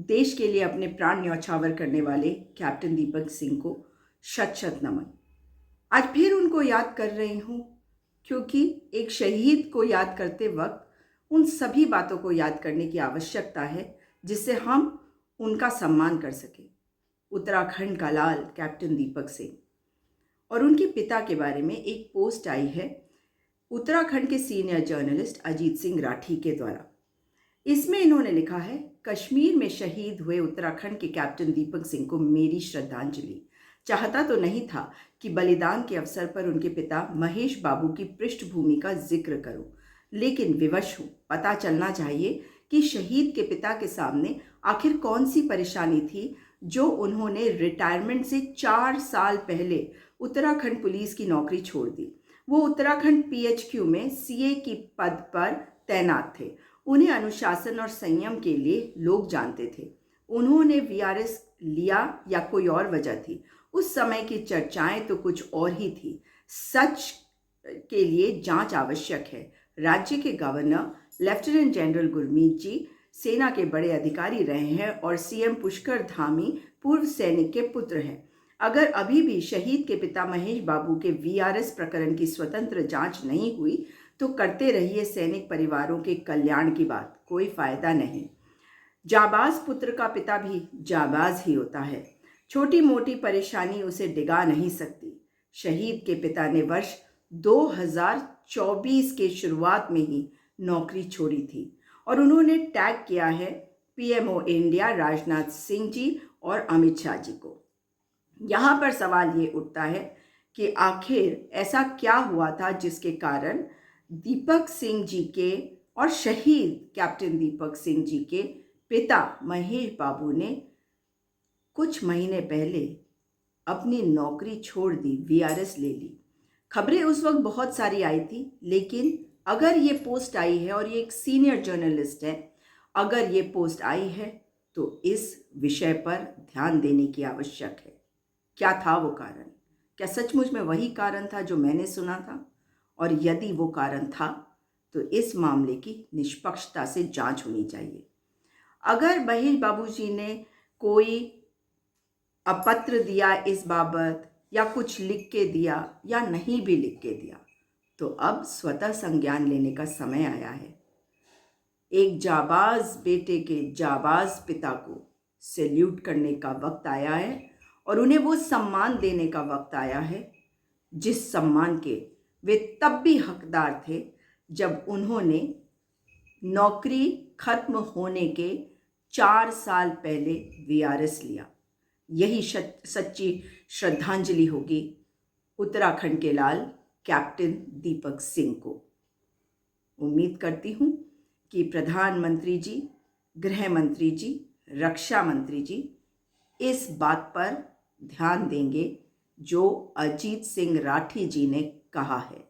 देश के लिए अपने प्राण न्यौछावर करने वाले कैप्टन दीपक सिंह को शत शत नमन। आज फिर उनको याद कर रही हूँ क्योंकि एक शहीद को याद करते वक्त उन सभी बातों को याद करने की आवश्यकता है जिससे हम उनका सम्मान कर सकें। उत्तराखंड का लाल कैप्टन दीपक सिंह और उनके पिता के बारे में एक पोस्ट आई है उत्तराखंड के सीनियर जर्नलिस्ट अजीत सिंह राठी के द्वारा। इसमें इन्होंने लिखा है, कश्मीर में शहीद हुए उत्तराखंड के कैप्टन दीपक सिंह को मेरी श्रद्धांजलि। चाहता तो नहीं था कि बलिदान के अवसर पर उनके पिता महेश बाबू की पृष्ठभूमि का जिक्र करूं, लेकिन विवश हूं। पता चलना चाहिए कि शहीद के पिता के सामने आखिर कौन सी परेशानी थी जो उन्होंने रिटायरमेंट से 4 साल पहले उत्तराखंड पुलिस की नौकरी छोड़ दी। वो उत्तराखंड पीएचक्यू में सीए की पद पर तैनात थे। उन्हें अनुशासन और संयम के लिए लोग जानते थे। उन्होंने वीआरएस लिया या कोई और वजह थी, उस समय की चर्चाएं तो कुछ और ही थी। सच के लिए जांच आवश्यक है। राज्य के गवर्नर लेफ्टिनेंट जनरल गुरमीत जी सेना के बड़े अधिकारी रहे हैं और सीएम पुष्कर धामी पूर्व सैनिक के पुत्र हैं। अगर अभी भी शहीद के पिता महेश बाबू के वीआरएस प्रकरण की स्वतंत्र जांच नहीं हुई तो करते रहिए सैनिक परिवारों के कल्याण की बात, कोई फायदा नहीं। जाबाज पुत्र का पिता भी जाबाज ही होता है। छोटी मोटी परेशानी उसे डिगा नहीं सकती। शहीद के पिता ने वर्ष 2024 के शुरुआत में ही नौकरी छोड़ी थी और उन्होंने टैग किया है पीएमओ इंडिया राजनाथ सिंह जी और अमित शाह जी को। यहाँ पर सवाल ये उठता है कि आखिर ऐसा क्या हुआ था जिसके कारण दीपक सिंह जी के और शहीद कैप्टन दीपक सिंह जी के पिता महेश बाबू ने कुछ महीने पहले अपनी नौकरी छोड़ दी, वीआरएस ले ली। खबरें उस वक्त बहुत सारी आई थी, लेकिन अगर ये पोस्ट आई है और ये एक सीनियर जर्नलिस्ट है, अगर ये पोस्ट आई है तो इस विषय पर ध्यान देने की आवश्यक है। क्या था वो कारण? क्या सचमुच में वही कारण था जो मैंने सुना था? और यदि वो कारण था तो इस मामले की निष्पक्षता से जांच होनी चाहिए। अगर महेश बाबू जी ने कोई अपत्र दिया इस बाबत या कुछ लिख के दिया या नहीं भी लिख के दिया तो अब स्वतः संज्ञान लेने का समय आया है। एक जाबाज बेटे के जाबाज पिता को सैल्यूट करने का वक्त आया है और उन्हें वो सम्मान देने का वक्त आया है जिस सम्मान के वे तब भी हकदार थे जब उन्होंने नौकरी खत्म होने के 4 साल पहले वीआरएस लिया। यही सच्ची श्रद्धांजलि होगी उत्तराखंड के लाल कैप्टन दीपक सिंह को। उम्मीद करती हूँ कि प्रधानमंत्री जी, गृह मंत्री जी, रक्षा मंत्री जी इस बात पर ध्यान देंगे जो अजीत सिंह राठी जी ने कहा है।